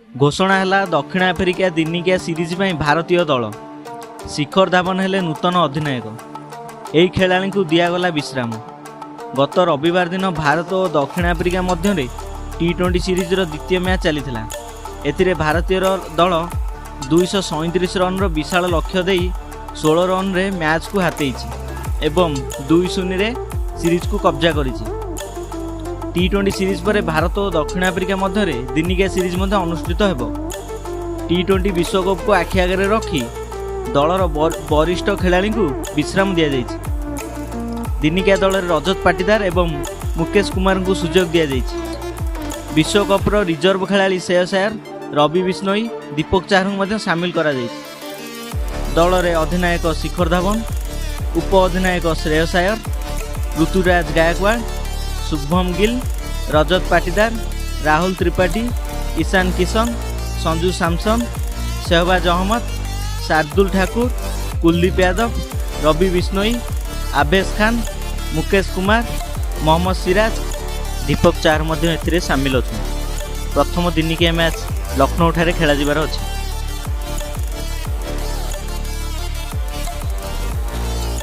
घोषणा है दक्षिण आफ्रिका दिनिकिया सीरीज भारतीय दल। शिखर धवन हेले नूतन अधिनायक। यही खेलाड़ी को दिगला विश्राम। गत रविवार दिन भारत और दक्षिण आफ्रिका मध्य T20 सीरीज द्वितीय मैच चली। एथिरे भारतीय दल 237 रन विशाल लक्ष्य दे 16 रन रे मैच को हाथी एवं 2-0 रे सीरीज को कब्जा करिछि। T20 सीरीज पर भारत और दक्षिण आफ्रिका मध्य दिनिकिया सीरीज अनुष्ठित हेबो। T20 विश्वकप को आखि आगे रखी दलर वरिष्ठ खेलाड़ी को विश्राम दि जाइछि। दिनिकिया दल रजत पाटीदार एवं मुकेश कुमार को सुजोग दि जाइछि। विश्वकप रिजर्व खेलाड़ी श्रेयस अय्यर, रवि बिश्नोई, दीपक चाहर सामिल करा जाइछि। दल रे अधिनायक शिखर धवन, उप अधिनायक श्रेयस अय्यर, ऋतुराज गायकवाड़, शुभम गिल, रजत पाटीदार, राहुल त्रिपाठी, ईशान किशन, संजू सैमसन, शहबाज अहमद, शार्दुल ठाकुर, कुलदीप यादव, रवि बिश्नोई, आवेश खान, मुकेश कुमार, मोहम्मद सिराज, दीपक चाहर सामिल अच्छा। प्रथम दिनिकिया मैच लखनऊ ठारे खेल जाबार अछि।